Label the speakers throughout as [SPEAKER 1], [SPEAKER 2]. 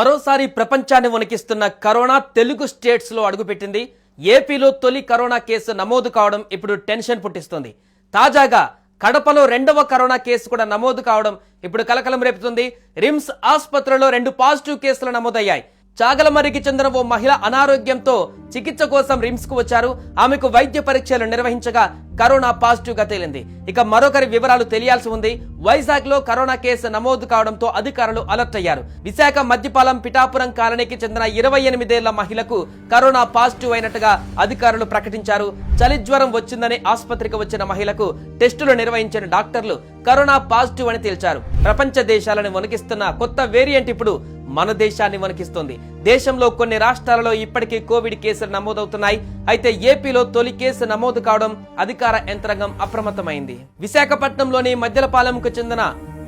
[SPEAKER 1] మరోసారి ప్రపంచాన్ని వణికిస్తున్న corona Telugu states లో అడుగుపెట్టింది. ఏపీలో తొలి కరోనా కేసు నమోదు కావడం ఇప్పుడు టెన్షన్ పుట్టిస్తుంది. తాజాగా కడపలో రెండవ కరోనా కేసు కూడా నమోదు కావడం ఇప్పుడు కలకలం రేపుతుంది. రిమ్స్ ఆసుపత్రిలో 2 పాజిటివ్ కేసులు నమోదయ్యాయి. చాగలమరికి చెందిన ఓ మహిళ అనారోగ్యంతో చికిత్స కోసం రిమ్స్ కు వచ్చారు. ఆమెకు వైద్య పరీక్షలు నిర్వహించగా కరోనా పాజిటివ్ గా తేలింది. ఇక మరొకరి వివరాలు తెలియాల్సి ఉంది. వైజాగ్ లో కరోనా కేసు నమోదు కావడంతో అధికారులు అలర్ట్ అయ్యారు. విశాఖ మద్దిపాలెం పిఠాపురం కాలనీకి చెందిన 28 ఏళ్ల మహిళకు కరోనా పాజిటివ్ అయినట్టుగా అధికారులు ప్రకటించారు. చలి జ్వరం వచ్చిందని ఆసుపత్రికి వచ్చిన మహిళకు టెస్టులు నిర్వహించిన డాక్టర్లు కరోనా పాజిటివ్ అని తేల్చారు. ప్రపంచ దేశాలను వణికిస్తున్న కొత్త వేరియంట్ ఇప్పుడు మన దేశాన్ని వణికిస్తుంది. దేశంలో కొన్ని రాష్ట్రాలలో ఇప్పటికీ కోవిడ్ కేసులు నమోదవుతున్నాయి. అయితే ఏపీలో తొలి కేసు నమోదు కావడం అధికార యంత్రాంగం అప్రమత్తమైంది. విశాఖపట్నంలోని మద్దిలపాలెంకు చెందిన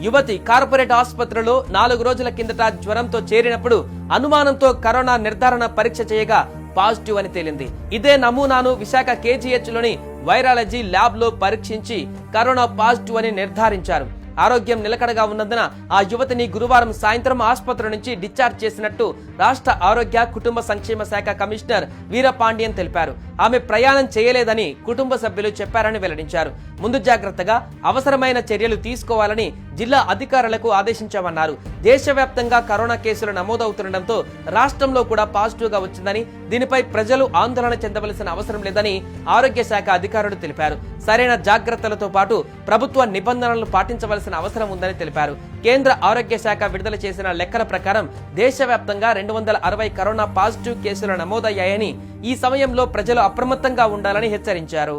[SPEAKER 1] యువతి కార్పొరేట్ ఆసుపత్రిలో 4 రోజుల కిందట జ్వరంతో చేరినప్పుడు అనుమానంతో కరోనా నిర్ధారణ పరీక్ష చేయగా పాజిటివ్ అని తేలింది. ఇదే నమూనాను విశాఖ కేజీహెచ్ లోని వైరాలజీ ల్యాబ్ లో పరీక్షించి కరోనా పాజిటివ్ అని నిర్ధారించారు. ఆరోగ్యం నిలకడగా ఉన్నందున ఆ యువతిని గురువారం సాయంత్రం ఆసుపత్రి నుంచి డిశ్చార్జ్ చేసినట్టు రాష్ట్ర ఆరోగ్య కుటుంబ సంక్షేమ శాఖ కమిషనర్ వీరపాండియన్ తెలిపారు. ఆమె ప్రయాణం చేయలేదని కుటుంబ సభ్యులు చెప్పారని వెల్లడించారు. ముందు జాగ్రత్తగా అవసరమైన చర్యలు తీసుకోవాలని జిల్లా అధికారులకు ఆదేశించామన్నారు. దేశవ్యాప్తంగా కరోనా కేసులు నమోదవుతుండటంతో రాష్ట్రంలో కూడా పాజిటివ్ గా వచ్చిందని, దీనిపై ప్రజలు ఆందోళన చెందవలసిన అవసరం లేదని ఆరోగ్య శాఖ అధికారులు తెలిపారు. సరైన జాగ్రత్తలతో పాటు ప్రభుత్వ నిబంధనలను పాటించవలసిన అవసరం ఉందని తెలిపారు. కేంద్ర ఆరోగ్య శాఖ విడుదల చేసిన లెక్కల ప్రకారం దేశవ్యాప్తంగా 260 కరోనా పాజిటివ్ కేసులు నమోదయ్యాయని, ఈ సమయంలో ప్రజలు అప్రమత్తంగా ఉండాలని హెచ్చరించారు.